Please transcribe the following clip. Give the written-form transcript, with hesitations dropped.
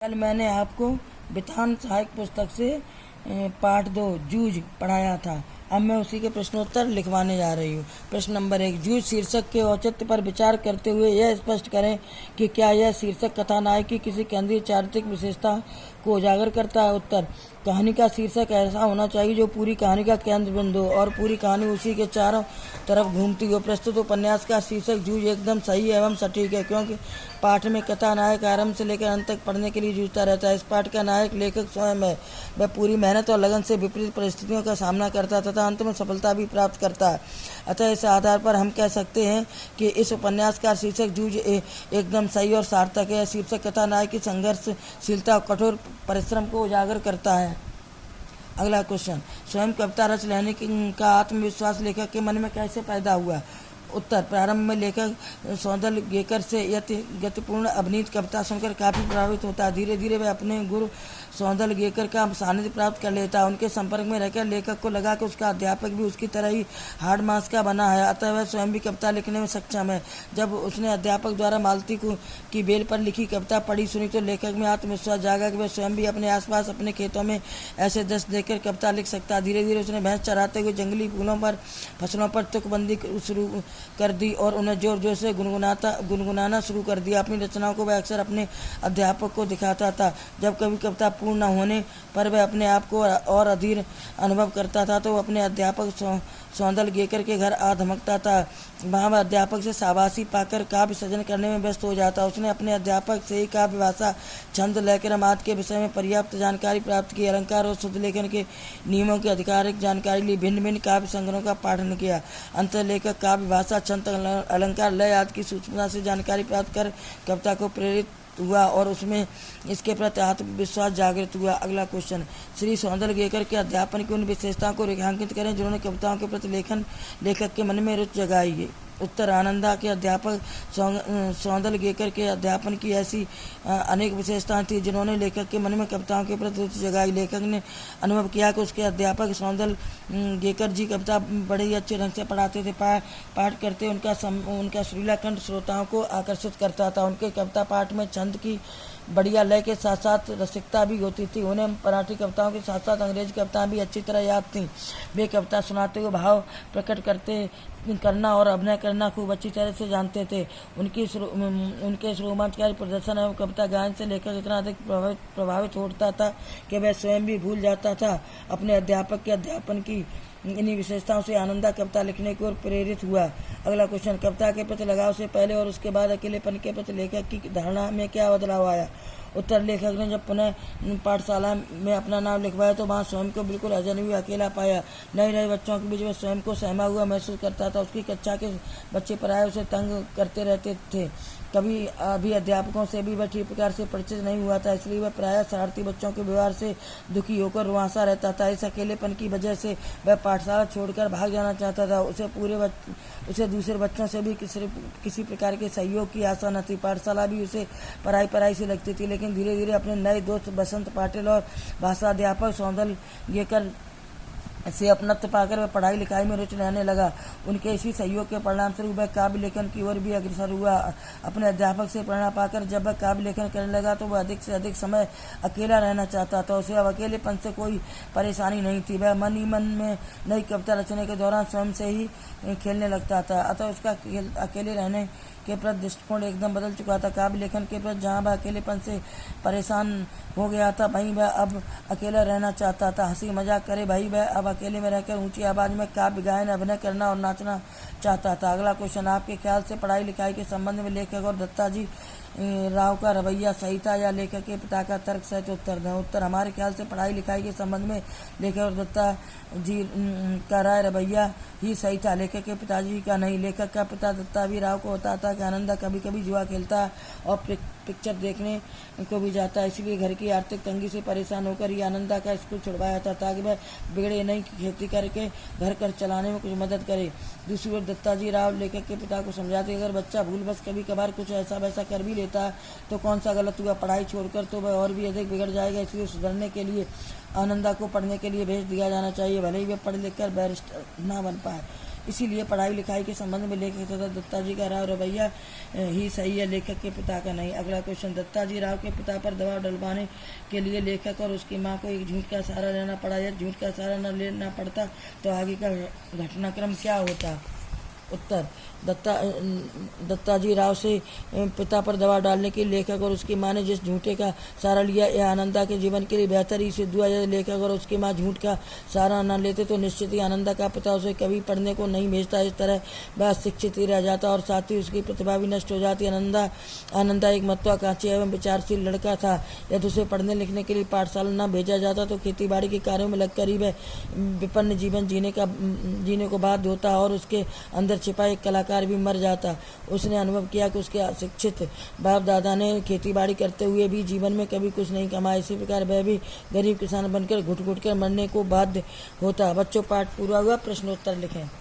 कल मैंने आपको विधान सहायक पुस्तक से पाठ 2 जूझ पढ़ाया था। अब मैं उसी के प्रश्नोत्तर लिखवाने जा रही हूँ। प्रश्न नंबर 1, जूझ शीर्षक के औचित्य पर विचार करते हुए यह स्पष्ट करें कि क्या यह शीर्षक कथानायक की किसी केंद्रीय चारित्रिक विशेषता को उजागर करता है। उत्तर, कहानी का शीर्षक ऐसा होना चाहिए जो पूरी कहानी का केंद्र बिंदु हो और पूरी कहानी उसी के चारों तरफ घूमती हो। प्रस्तुत उपन्यास का शीर्षक जूझ एकदम सही एवं सटीक है, क्योंकि पाठ में कथानायक आरंभ से लेकर अंत तक पढ़ने के लिए जूझता रहता है। इस पाठ का नायक लेखक स्वयं है। वह पूरी मेहनत और लगन से विपरीत परिस्थितियों का सामना करता तथा अंत में सफलता भी प्राप्त करता है। अतः इस आधार पर हम कह सकते हैं कि इस उपन्यास का शीर्षक जूझ एकदम सही और सार्थक है। शीर्षक कथानायक की संघर्षशीलता और कठोर परिश्रम को उजागर करता है। अगला क्वेश्चन, स्वयं कविता रच लेने का आत्मविश्वास लेखक के मन में कैसे पैदा हुआ। उत्तर, प्रारंभ में लेखक सौंदर्यगेकर से गतिपूर्ण अभिनीत कविता सुनकर काफ़ी प्रभावित होता है। धीरे धीरे वह अपने गुरु सौंदर्यगेकर का सानिध्य प्राप्त कर लेता है। उनके संपर्क में रहकर लेखक को लगा कि उसका अध्यापक भी उसकी तरह ही हाड़ मांस का बना है, अतः वह स्वयं भी कविता लिखने में सक्षम है। जब उसने अध्यापक द्वारा मालती की बेल पर लिखी कविता पढ़ी सुनी तो लेखक में आत्मविश्वास जागा कि वह स्वयं भी अपने आसपास अपने खेतों में ऐसे दृश्य देखकर कविता लिख सकता है। धीरे धीरे उसने भैंस चराते हुए जंगली फूलों पर फसलों पर तुकबंदी शुरू कर दी और उन्हें जोर जोर से गुनगुनाना शुरू कर दिया। अपनी रचनाओं को वह अक्सर अपने अध्यापक को दिखाता था। जब कभी कविता पूर्ण न होने पर वह अपने आप को और अधीर अनुभव करता था तो वह अपने अध्यापक सौंदर्यगेकर के घर आ धमकता था। वहाँ वह अध्यापक से शाबाशी पाकर काव्य सृजन करने में व्यस्त हो जाता। उसने अपने अध्यापक से ही काव्य भाषा, छंद, लय, क्रम आदि के विषय में पर्याप्त जानकारी प्राप्त की। अलंकार और शुद्ध लेखन के नियमों की आधिकारिक जानकारी ली। भिन्न भिन्न काव्य संग्रहों का पाठन किया। अंत लेखक काव्य भाषा, छंद, अलंकार, लय आदि की सूक्ष्मता से जानकारी प्राप्त कर कविता को प्रेरित हुआ और उसमें इसके प्रति आत्मविश्वास जागृत हुआ। अगला क्वेश्चन, श्री सौंदर्यगेकर के अध्यापन की उन विशेषताओं को रेखांकित करें जिन्होंने कविताओं के प्रति लेखक के मन में रुचि जगाई। उत्तर, आनंदा के अध्यापक सौंदर्यगेकर के अध्यापन की ऐसी अनेक विशेषताएं थी जिन्होंने लेखक के मन में कविताओं के प्रति रुचि जगाई। लेखक ने अनुभव किया कि उसके अध्यापक सौंदर्यगेकर जी कविता बड़े ही अच्छे ढंग से पढ़ाते थे। पाठ करते उनका सुरीला कंठ श्रोताओं को आकर्षित करता था। उनके कविता पाठ में छंद की बढ़िया लय के साथ साथ रसिकता भी होती थी। उन्हें मराठी कविताओं के साथ साथ अंग्रेजी कविताएं भी अच्छी तरह याद थीं। वे कविता सुनाते हुए भाव प्रकट करना और अभिनय करना खूब अच्छी तरह से जानते थे। उनके रोमांचकारी प्रदर्शन एवं कविता गायन से लेखक इतना अधिक प्रभावित होता था कि वह स्वयं भी भूल जाता था अपने अध्यापक के अध्यापन की। इन्हीं विशेषताओं से आनंदा कविता लिखने की ओर प्रेरित हुआ। अगला क्वेश्चन, कविता के प्रति लगाव से पहले और उसके बाद अकेलेपन के प्रति लेखक की धारणा में क्या बदलाव आया। उत्तर, लेखक ने जब पुनः पाठशाला में अपना नाम लिखवाया तो वहाँ स्वयं को बिल्कुल अजनबी अकेला पाया। नए बच्चों के बीच में स्वयं को सहमा हुआ महसूस करता था। उसकी कक्षा के बच्चे प्रायः उसे तंग करते रहते थे। कभी अभी अध्यापकों से भी वह ठीक प्रकार से परिचित नहीं हुआ था, इसलिए वह प्रायः शरारती बच्चों के व्यवहार से दुखी होकर रुआंसा रहता था। इस अकेलेपन की वजह से वह पाठशाला छोड़कर भाग जाना चाहता था। उसे दूसरे बच्चों से भी किसी प्रकार के सहयोग की आशा न थी। पाठशाला भी उसे पढ़ाई से लगती थी, लेकिन धीरे धीरे अपने नए दोस्त बसंत पाटिल और भाषा अध्यापक सौंदर्यगेकर से अपनत्व पाकर वह पढ़ाई लिखाई में रुचि रहने लगा। उनके इसी सहयोग के परिणाम स्वरूप वह काव्य लेखन की ओर भी अग्रसर हुआ। अपने अध्यापक से प्रेरणा पाकर जब वह काव्य लेखन करने लगा तो वह अधिक से अधिक समय अकेला रहना चाहता था। उसे अब अकेलेपन से कोई परेशानी नहीं थी। वह मन ही मन में नई कविता रचने के दौरान स्वयं से ही खेलने लगता था, अतः उसका अकेले रहने के प्रति दृष्टिकोण एकदम बदल चुका था। काव्य लेखन के प्रति जहाँ वह अकेलेपन से परेशान हो गया था, वहीं वह अब अकेला रहना चाहता था। हंसी मजाक करे भाई, वह अब अकेले में रहकर ऊंची आवाज में काव्य गायन, अभिनय करना और नाचना चाहता था। अगला क्वेश्चन, आपके ख्याल से पढ़ाई लिखाई के संबंध में लेखक और दत्ताजी राव का रवैया सही था या लेखक के पिता का तर्क सहित उत्तर दें। उत्तर, हमारे ख्याल से पढ़ाई लिखाई के संबंध में लेखक और दत्ता जी का राय रवैया ही सही था, लेखक के पिताजी का नहीं। लेखक का पिता दत्ता भी राव को बताता कि आनंदा कभी कभी जुआ खेलता और पिक्चर देखने को भी जाता, इसलिए घर की आर्थिक तंगी से परेशान होकर ही आनंदा का स्कूल छुड़वाया था ताकि वह बिगड़े नहीं, खेती करके घर कर चलाने में कुछ मदद करे। दूसरी ओर दत्ताजी राव लेखक के पिता को समझाते अगर बच्चा भूल बस कभी कभार कुछ ऐसा वैसा कर भी लेता तो कौन सा गलत हुआ, पढ़ाई छोड़कर तो वह और भी अधिक बिगड़ जाएगा, इसलिए सुधरने के लिए आनंदा को पढ़ने के लिए भेज दिया जाना चाहिए, भले ही वह पढ़ लिख कर बैरिस्टर ना बन पाए। इसीलिए पढ़ाई लिखाई के संबंध में लेखक तथा दत्ता जी का राव रवैया ही सही है, लेखक के पिता का नहीं। अगला क्वेश्चन, दत्ता जी राव के पिता पर दबाव डलवाने के लिए लेखक और उसकी माँ को एक झूठ का सहारा लेना पड़ा। यदि झूठ का सहारा न लेना पड़ता तो आगे का घटनाक्रम क्या होता? उत्तर, दत्ताजी राव से पिता पर दबाव डालने के लेखक और उसकी माँ ने जिस झूठे का सहारा लिया, यह आनंदा के जीवन के लिए बेहतर ही सिद्ध हुआ। यदि लेखक और उसकी माँ झूठ का सहारा न लेते तो निश्चित ही आनंदा का पिता उसे कभी पढ़ने को नहीं भेजता। इस तरह वह शिक्षित ही रह जाता और साथ ही उसकी प्रतिभा भी नष्ट हो जाती। आनंदा एक महत्वाकांक्षी एवं विचारशील लड़का था। यदि उसे पढ़ने लिखने के लिए पाठशाला न भेजा जाता तो खेतीबाड़ी के कार्यों में लगकर ही वह विपन्न जीवन जीने को बाध्य होता और उसके अंदर छिपा एक कलाकार भी मर जाता। उसने अनुभव किया कि उसके अशिक्षित बाप दादा ने खेतीबाड़ी करते हुए भी जीवन में कभी कुछ नहीं कमाया। इसी प्रकार वह भी गरीब किसान बनकर घुट घुट कर मरने को बाध्य होता। बच्चों, पाठ पूरा हुआ। प्रश्नोत्तर लिखें।